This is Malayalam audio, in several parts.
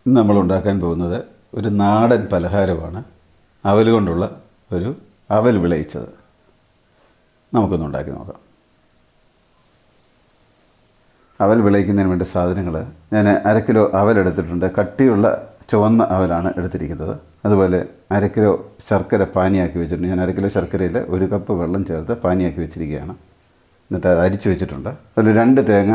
ഇന്ന് നമ്മൾ ഉണ്ടാക്കാൻ പോകുന്നത് ഒരു നാടൻ പലഹാരമാണ്. അവൽ കൊണ്ടുള്ള ഒരു അവൽ വിളയിച്ചത്. നമുക്കൊന്ന് ഉണ്ടാക്കി നോക്കാം. അവൽ വിളയിക്കുന്നതിന് വേണ്ട സാധനങ്ങൾ ഞാൻ 1/2 കിലോ അവൽ എടുത്തിട്ടുണ്ട്. കട്ടിയുള്ള ചുവന്ന അവലാണ് എടുത്തിരിക്കുന്നത്. അതുപോലെ 1/2 കിലോ ശർക്കര പാനിയാക്കി വെച്ചിട്ടുണ്ട്. ഞാൻ 1/2 കിലോ ശർക്കരയിൽ 1 കപ്പ് വെള്ളം ചേർത്ത് പാനിയാക്കി വെച്ചിരിക്കുകയാണ്. എന്നിട്ട് അത് അരിച്ച് വെച്ചിട്ടുണ്ട്. അതിൽ 2 തേങ്ങ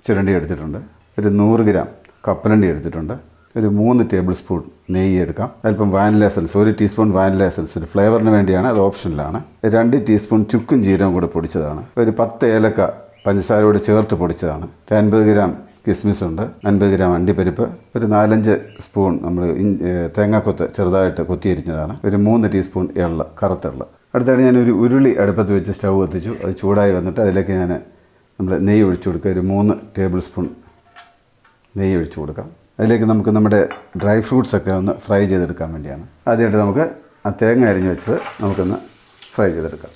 ചുരണ്ടി എടുത്തിട്ടുണ്ട്. ഒരു 100 ഗ്രാം കപ്പലണ്ടി എടുത്തിട്ടുണ്ട്. ഒരു 3 ടേബിൾ സ്പൂൺ നെയ്യ് എടുക്കാം. അല്പം vanilla essence, 1 teaspoon vanilla essence, ഒരു ഫ്ലേവറിന് വേണ്ടിയാണ്, അത് ഓപ്ഷനിലാണ്. 2 ടീസ്പൂൺ ചുക്കും ജീരകം കൂടെ പൊടിച്ചതാണ്. ഒരു 10 ഏലക്ക പഞ്ചസാരയോട് ചേർത്ത് പൊടിച്ചതാണ്. 50 ഗ്രാം കിസ്മിസ് ഉണ്ട്. 50 ഗ്രാം അണ്ടിപ്പരിപ്പ്, ഒരു 4-5 സ്പൂൺ നമ്മൾ തേങ്ങാക്കൊത്ത് ചെറുതായിട്ട് കൊത്തിയരിഞ്ഞതാണ്. ഒരു 3 ടീസ്പൂൺ എള്ള്, കറുത്തെള്ള്. അടുത്തായിട്ട് ഞാനൊരു ഉരുളി അടുപ്പത്ത് വെച്ച് സ്റ്റൗ കത്തിച്ചു. അത് ചൂടായി വന്നിട്ട് അതിലേക്ക് ഞാൻ നമ്മൾ നെയ്യ് ഒഴിച്ചു കൊടുക്കുക. ഒരു 3 ടേബിൾ സ്പൂൺ നെയ്യ് ഒഴിച്ചു കൊടുക്കാം. അതിലേക്ക് നമുക്ക് നമ്മുടെ ഡ്രൈ ഫ്രൂട്ട്സൊക്കെ ഒന്ന് ഫ്രൈ ചെയ്തെടുക്കാൻ വേണ്ടിയാണ്. ആദ്യമായിട്ട് നമുക്ക് ആ തേങ്ങ അരിഞ്ഞ് വെച്ചത് നമുക്കൊന്ന് ഫ്രൈ ചെയ്തെടുക്കാം.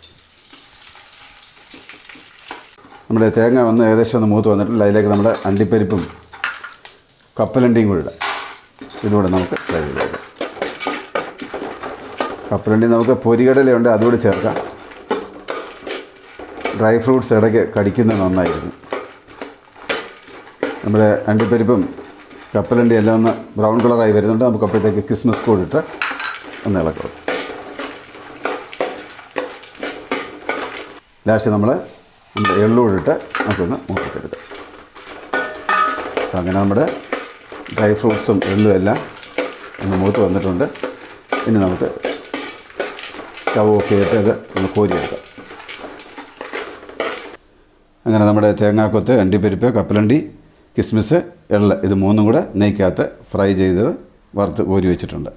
നമ്മുടെ തേങ്ങ വന്ന് ഏകദേശം ഒന്ന് മൂത്ത് വന്നിട്ടില്ല. അതിലേക്ക് നമ്മുടെ അണ്ടിപ്പരിപ്പും കപ്പലണ്ടിയും കൂടെ ഇടാം. ഇതുകൂടെ നമുക്ക് ഫ്രൈ ചെയ്തെടുക്കാം. കപ്പലണ്ടി നമുക്ക് പൊരികടലയുണ്ട്, അതുകൂടി ചേർക്കാം. ഡ്രൈ ഫ്രൂട്ട്സ് ഇടയ്ക്ക് കടിക്കുന്നത് നന്നായിരുന്നു. നമ്മുടെ അണ്ടിപ്പരിപ്പും കപ്പലണ്ടി എല്ലാം ഒന്ന് ബ്രൗൺ കളറായി വരുന്നുണ്ട്. നമുക്ക് അപ്പോഴത്തേക്ക് കിസ്മിസ് കൂടി ഇട്ട് ഒന്ന് ഇളക്കുക. ലാസ്റ്റ് നമ്മുടെ എള്ളൂടെ ഇട്ട് നമുക്കൊന്ന് മൂപ്പിച്ചെടുക്കാം. അപ്പം അങ്ങനെ നമ്മുടെ ഡ്രൈ ഫ്രൂട്ട്സും എള്ളും എല്ലാം ഒന്ന് മൂത്ത് വന്നിട്ടുണ്ട്. ഇനി നമുക്ക് സ്റ്റൗ ഓഫ് ചെയ്തിട്ട് അത് ഒന്ന് കോരിയെടുക്കാം. അങ്ങനെ നമ്മുടെ തേങ്ങാക്കൊത്ത്, അണ്ടിപ്പരിപ്പ്, കപ്പലണ്ടി, കിസ്മിസ്, എള്ള്, ഇത് 3 കൂടെ നെയ്ക്കകത്ത് ഫ്രൈ ചെയ്ത് വറുത്ത് കോരി വെച്ചിട്ടുണ്ട്.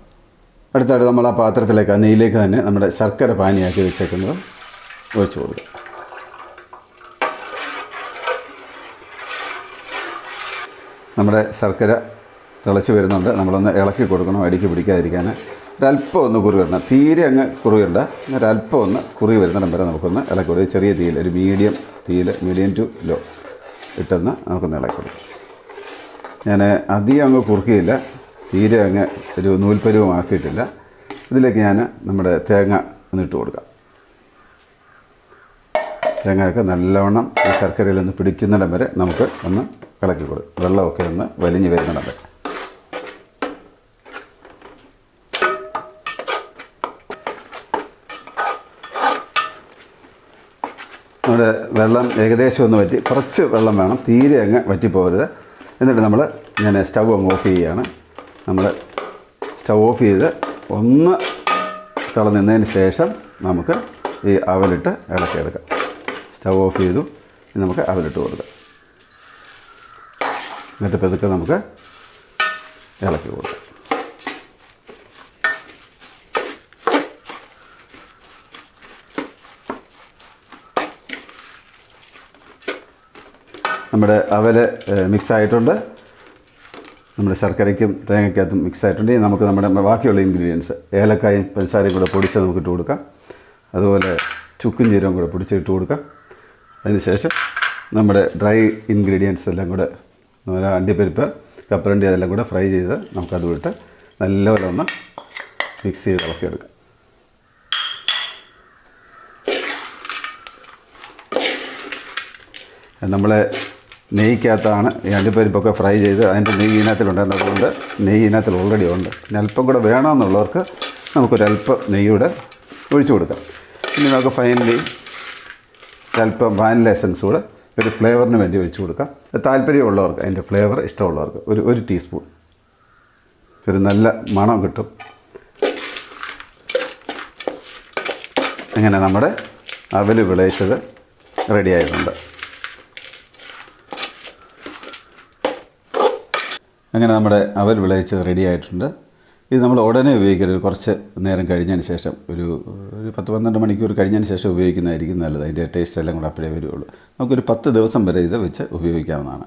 അടുത്തായിട്ട് നമ്മൾ ആ പാത്രത്തിലേക്ക്, ആ നെയ്യിലേക്ക് തന്നെ നമ്മുടെ ശർക്കര പാനിയാക്കി വെച്ചേക്കുന്നത് ഒഴിച്ചു കൊടുക്കുക. നമ്മുടെ ശർക്കര തിളച്ച് വരുന്നുണ്ട്. നമ്മളൊന്ന് ഇളക്കി കൊടുക്കണം, അടിക്ക് പിടിക്കാതിരിക്കാൻ. ഒരല്പം ഒന്ന് കുറി വരണം, തീരെ അങ്ങ് കുറിയുണ്ട, ഒരല്പം ഒന്ന് കുറി വരുന്നിടം വരെ നമുക്കൊന്ന് ഇളക്കി കൊടുക്കുക. ചെറിയ തീയിൽ, ഒരു മീഡിയം തീയിൽ, മീഡിയം ടു ലോ ഇട്ടെന്ന് നമുക്കൊന്ന് ഇളക്കി കൊടുക്കും. ഞാൻ അധികം അങ്ങ് കുറുക്കിയില്ല, തീരെ അങ്ങ് ഒരു നൂൽപ്പരുവം ആക്കിയിട്ടില്ല. ഇതിലേക്ക് ഞാൻ നമ്മുടെ തേങ്ങ ഒന്നിട്ട് കൊടുക്കാം. തേങ്ങയൊക്കെ നല്ലവണ്ണം ഈ ശർക്കരയിൽ ഒന്ന് പിടിക്കുന്നിടം വരെ നമുക്ക് ഒന്ന് ഇളക്കി കൊടുക്കും. വെള്ളമൊക്കെ ഒന്ന് വലിഞ്ഞ് വരുന്നിടം വരെ. നമ്മുടെ വെള്ളം ഏകദേശം ഒന്ന് വറ്റി, കുറച്ച് വെള്ളം വേണം, തീരെ അങ്ങ് വറ്റിപ്പോകരുത്. എന്നിട്ട് ഞാൻ സ്റ്റൗ അങ്ങ് ഓഫ് ചെയ്യുകയാണ്. നമ്മൾ സ്റ്റൗ ഓഫ് ചെയ്ത് ഒന്ന് തിളന്നതിന് ശേഷം നമുക്ക് ഈ അവലിട്ട് ഇളക്കിയെടുക്കാം. സ്റ്റൗ ഓഫ് ചെയ്തു, നമുക്ക് അവലിട്ട് കൊടുക്കാം. എന്നിട്ട് പതുക്കെ നമുക്ക് ഇളക്കി കൊടുക്കാം. നമ്മുടെ അവൽ മിക്സായിട്ടുണ്ട്. നമ്മുടെ ശർക്കരയ്ക്കും തേങ്ങയ്ക്കകത്തും മിക്സായിട്ടുണ്ട്. ഇനി നമുക്ക് നമ്മുടെ ബാക്കിയുള്ള ഇൻഗ്രീഡിയൻസ്, ഏലക്കായും പഞ്ചസാരയും കൂടെ പൊടിച്ച് നമുക്ക് ഇട്ട് കൊടുക്കാം. അതുപോലെ ചുക്കും ജീരകം കൂടെ പൊടിച്ചിട്ട് കൊടുക്കാം. അതിനുശേഷം നമ്മുടെ ഡ്രൈ ഇൻഗ്രീഡിയൻസ് എല്ലാം കൂടെ, അണ്ടിപ്പരിപ്പ്, കപ്പലണ്ടി, അതെല്ലാം കൂടെ ഫ്രൈ ചെയ്ത് നമുക്കത് ഇട്ട് നല്ലപോലെ ഒന്ന് മിക്സ് ചെയ്ത് ഇളക്കിയെടുക്കാം. നമ്മളെ നെയ്ക്കകത്താണ് ഈ അണ്ടിപ്പരിപ്പൊക്കെ ഫ്രൈ ചെയ്ത് അതിൻ്റെ നെയ്യ് ഇതിനകത്തിലുണ്ടായിരുന്നു. അതുകൊണ്ട് നെയ്യ് ഇതിനകത്തിൽ ഓൾറെഡി ഉണ്ട്. പിന്നെ അല്പം കൂടെ വേണമെന്നുള്ളവർക്ക് നമുക്കൊരല്പം നെയ്യൂടെ ഒഴിച്ചു കൊടുക്കാം. ഇനി നമുക്ക് ഫൈനലി അല്പം വാനില എസൻസ് കൂടെ ഒരു ഫ്ലേവറിന് വേണ്ടി ഒഴിച്ചു കൊടുക്കാം. താല്പര്യമുള്ളവർക്ക്, അതിൻ്റെ ഫ്ലേവർ ഇഷ്ടമുള്ളവർക്ക് ഒരു ടീസ്പൂൺ, ഒരു നല്ല മണം കിട്ടും. അങ്ങനെ നമ്മുടെ അവൽ വിളയിച്ചത് റെഡിയായിട്ടുണ്ട്. അങ്ങനെ നമ്മുടെ അവൽ വിളയിച്ചത് റെഡി ആയിട്ടുണ്ട്. ഇത് നമ്മൾ ഉടനെ ഉപയോഗിക്കരുത്. കുറച്ച് നേരം കഴിഞ്ഞതിന് ശേഷം, ഒരു 10-12 മണിക്കൂർ കഴിഞ്ഞതിന് ശേഷം ഉപയോഗിക്കുന്നതായിരിക്കും നല്ലത്. അതിൻ്റെ ടേസ്റ്റ് എല്ലാം കൂടെ അപ്പോഴേ വരുള്ളൂ. നമുക്കൊരു 10 ദിവസം വരെ ഇത് വെച്ച് ഉപയോഗിക്കാവുന്നതാണ്.